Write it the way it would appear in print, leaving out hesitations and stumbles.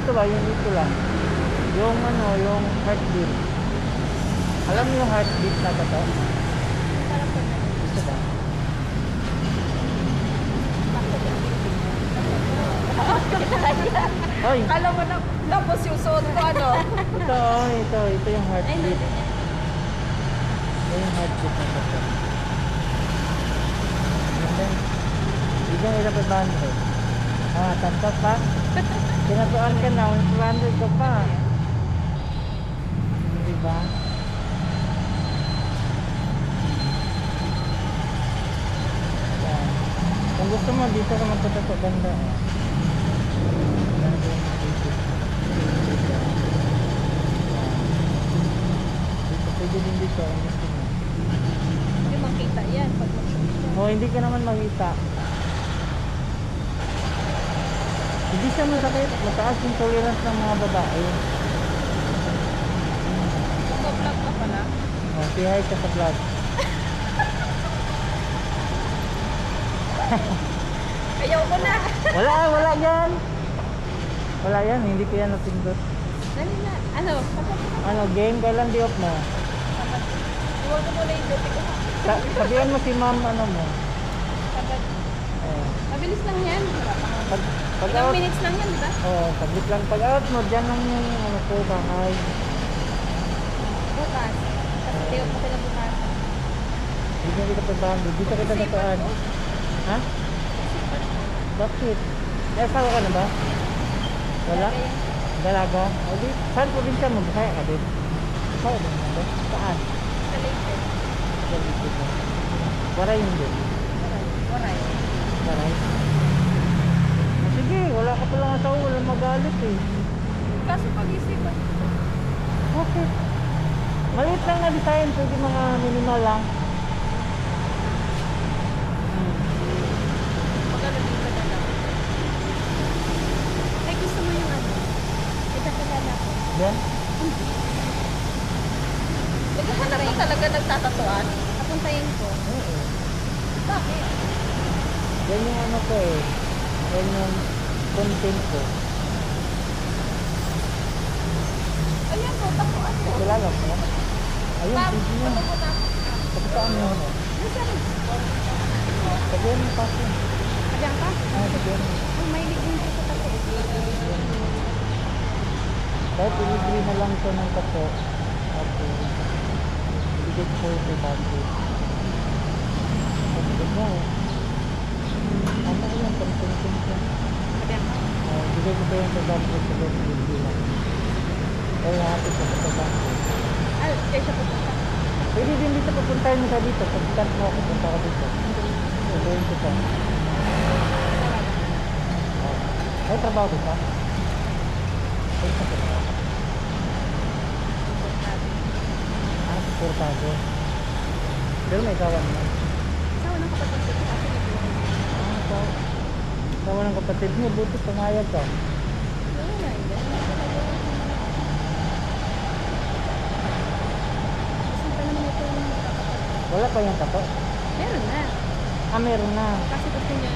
dito ba? Yung dito lang. Yung ano, yung heartbeat. Alam mo yung heartbeat na ba to? Dito ba? Oy! Alam mo na, tapos yung suot ko ano? Ito yung heartbeat. Ito yung heartbeat na to. Bigyan nila 500. Tantas pa? Pinatuan ka na, 500 ka pa. Diba? Yan. Kung gusto mo, dito ka magpatato ganda. Dito, pwede din dito. Ang gusto mo. Hindi makita yan pag Hindi ka naman makita. Hindi siya masakit. Mataas yung tolerance ng mga babae. Nag-vlog ka pala. Say hi ka sa vlog. Ayaw ko na. Wala yan. Wala yan, hindi ko yan napindot. Dali na. Ano, game? Kailan di off mo? Iwan ko muna yung duty ko. Sabihan mo si ma'am, ano mo. Sabat. Oh. Mabilis lang yan. Pag Ilang out, minutes lang yan, di ba? saglit lang. Pag out mo, dyan lang yung ano ko, bahay. Bukas. Kasi tiyo pa sila bukas. Hindi kita pagbahan. Dito kita natuan. Ha? Bakit? Asawa ka na ba? Wala? Dalaga? O di, saan probinsya mo? Bisaya ka din? Bisaya din mo ba? Saan? Sa Leyte. Waray hindi. Waray. Waray. Sige, wala ka palang asawa, wala magalit eh. Kaso pag-isipan. Okay. Maliit lang na design, pwede mga minimal lang. Magano din ka na lang. Ay, gusto mo yung ano? Itakilala ko. Yan? Naghahanap ko talaga nagtatatuan. Napuntayin ko. Oo. Bakit? Yan yung ano ko eh. Yan yung content ko. Ayan po, tatuan ko. Kilala mo? Ayun, Ma'am, pwede nyo. ano po na? Kapitaan mo yun. Nasaan? Sabihan mo kasi. Ayan ka? Sabihan mo. Ay, may ligin ko sa tato. Kahit i-libre na lang ito ng kapo. Okay. Ibigay ko ito bago. Sabihan mo eh. Ano yan? Content ko. Ayan ka? Ibigay ko ito yung sa bago sa libre lang. Kaya natin sa bago. Ay, kaya siya pupunta. Pwede din dito papuntahin mo sa dito. Pag-start mo ako, punta ka dito. Sabihin ko pa. May trabaho dito? Ay, sa trabaho. Suportado. Pero may kawan mo. Sawa ng kapatid ko kasi nag-iwan. Kawan ng kapatid mo. Buti pangayag ka. Wala, hindi. Saan pa naman ito yung kapatid? Wala pa yung tato? Meron na. Meron na. Kasi gusto niya